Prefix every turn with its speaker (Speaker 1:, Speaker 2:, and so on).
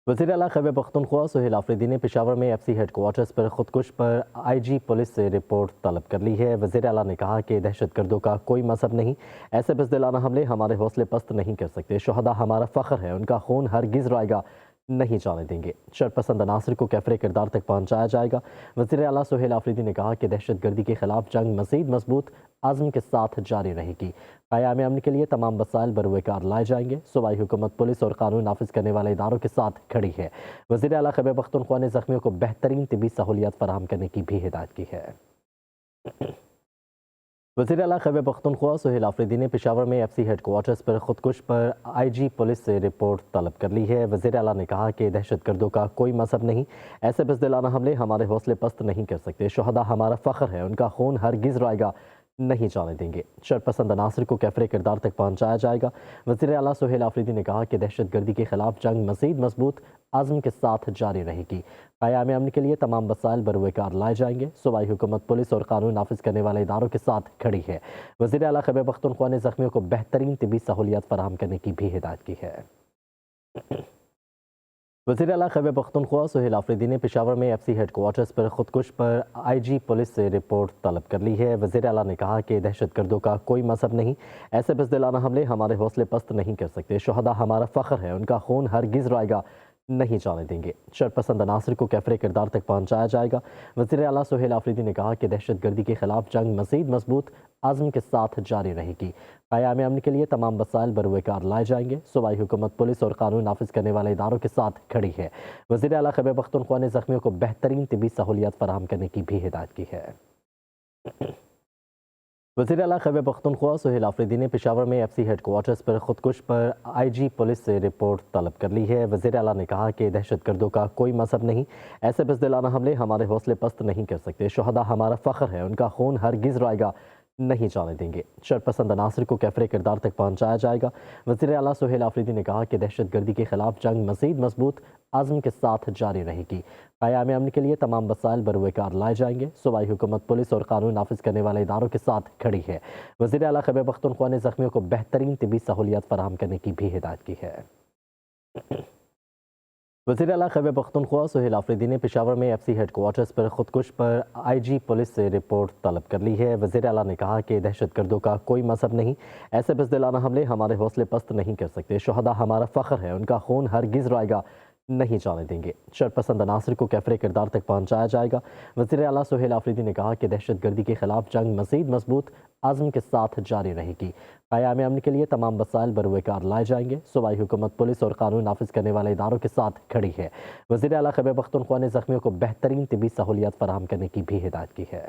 Speaker 1: वज़ीर आला खैबर पख्तूनख्वा सुहेल आफरीदी ने पेशावर में एफसी हेड क्वार्टर्स पर खुदकुश पर आईजी पुलिस से रिपोर्ट तलब कर ली है। वज़ीर आला ने कहा कि दहशत गर्दों का कोई मजहब नहीं, ऐसे बज़दिलाना हमले हमारे हौसले पस्त नहीं कर सकते। शुहदा हमारा फ़ख्र है, उनका खून हरगिज़ रायगा नहीं जाने देंगे। शरपसंद अनासर को कैफरे किरदार तक पहुँचाया जाएगा। वज़ीर आला सुहेल आफरीदी ने कहा कि दहशत गर्दी के खिलाफ जंग मज़ीद मजबूत आज़म के साथ जारी रहेगी। क़याम अमन के लिए तमाम वसाइल बरूकार लाए जाएंगे। सूबाई हुकूमत पुलिस और कानून नाफिज करने वाले इदारों के साथ खड़ी है। वज़ीर आला खैबर पख्तूनख्वा ने ज़ख्मियों को बेहतरीन तिबी सहूलियत फराहम करने की भी हिदायत की है। वज़ीर आला खैबर पख्तूनख्वा सुहेल आफरीदी ने पेशावर में एफसी हेड क्वार्टर्स पर खुदकुश पर आईजी पुलिस से रिपोर्ट तलब कर ली है। वज़ीर आला ने कहा कि दहशत गर्दों का कोई मजहब नहीं, ऐसे बज़दिलाना हमले हमारे हौसले पस्त नहीं कर सकते। शुहदा हमारा फ़ख्र है, उनका खून हरगिज़ रायगा नहीं जाने देंगे। शरपसंद अनासर को कैफरे किरदार तक पहुँचाया जाएगा। वज़ीर आला सुहेल आफरीदी ने कहा कि दहशत गर्दी के खिलाफ जंग मज़ीद मजबूत आज़म के साथ जारी रहेगी। क़याम अमन के लिए तमाम वसाइल बरूकार लाए जाएंगे। सूबाई हुकूमत पुलिस और कानून नाफिज करने वाले इदारों के साथ खड़ी है। वज़ीर आला खैबर पख्तूनख्वा ने ज़ख्मियों को बेहतरीन तिबी सहूलियत फराहम करने की भी हिदायत की है। वज़ीर आला खैबर पख्तूनख्वा सुहेल आफरीदी ने पेशावर में एफसी हेड क्वार्टर्स पर खुदकुश पर आईजी पुलिस से रिपोर्ट तलब कर ली है। वज़ीर आला ने कहा कि दहशत गर्दों का कोई मजहब नहीं, ऐसे बज़दिलाना हमले हमारे हौसले पस्त नहीं कर सकते। शुहदा हमारा फ़ख्र है, उनका खून हरगिज़ रायगा नहीं जाने देंगे। शरपसंद अनासर को कैफरे किरदार तक पहुँचाया जाएगा। वज़ीर आला सुहेल आफरीदी ने कहा कि दहशत गर्दी के खिलाफ जंग मज़ीद मजबूत आज़म के साथ जारी रहेगी। क़याम अमन के लिए तमाम वसाइल बरूकार लाए जाएंगे। सूबाई हुकूमत पुलिस और कानून नाफिज करने वाले इदारों के साथ खड़ी है। वज़ीर आला खैबर पख्तूनख्वा ने ज़ख्मियों को बेहतरीन तिबी सहूलियत फराहम करने की भी हिदायत की है। वज़ीर आला खैबर पख्तूनख्वा सुहेल आफरीदी ने पेशावर में एफसी हेड क्वार्टर्स पर खुदकुश पर आईजी पुलिस से रिपोर्ट तलब कर ली है। वज़ीर आला ने कहा कि दहशत गर्दों का कोई मजहब नहीं, ऐसे बज़दिलाना हमले हमारे हौसले पस्त नहीं कर सकते। शुहदा हमारा फ़ख्र है, उनका खून हरगिज़ रायगा नहीं जाने देंगे। शरपसंद अनासर को कैफरे किरदार तक पहुँचाया जाएगा। वज़ीर आला सुहेल आफरीदी ने कहा कि दहशत गर्दी के खिलाफ जंग मज़ीद मजबूत आज़म के साथ जारी रहेगी। क़याम अमन के लिए तमाम वसाइल बरूकार लाए जाएंगे। सूबाई हुकूमत पुलिस और कानून नाफिज करने वाले इदारों के साथ खड़ी है। वज़ीर आला खैबर पख्तूनख्वा ने ज़ख्मियों को बेहतरीन तिबी सहूलियत फराहम करने की भी हिदायत की है। वज़ीर आला खैबर पख्तूनख्वा सुहेल आफरीदी ने पेशावर में एफसी हेड क्वार्टर्स पर खुदकुश पर आईजी पुलिस से रिपोर्ट तलब कर ली है। वज़ीर आला ने कहा कि दहशत गर्दों का कोई मजहब नहीं, ऐसे बज़दिलाना हमले हमारे हौसले पस्त नहीं कर सकते। शुहदा हमारा फ़ख्र है, उनका खून हरगिज़ रायगा नहीं जाने देंगे। शरपसंद अनासर को कैफरे किरदार तक पहुँचाया जाएगा। वज़ीर आला सुहेल आफरीदी ने कहा कि दहशत गर्दी के खिलाफ जंग मज़ीद मजबूत आज़म के साथ जारी रहेगी। क़याम अमन के लिए तमाम वसाइल बरूकार लाए जाएंगे। सूबाई हुकूमत पुलिस और कानून नाफिज करने वाले इदारों के साथ खड़ी है। वज़ीर आला खैबर पख्तूनख्वा ने ज़ख्मियों को बेहतरीन तिबी सहूलियत फराहम करने की भी हिदायत की है।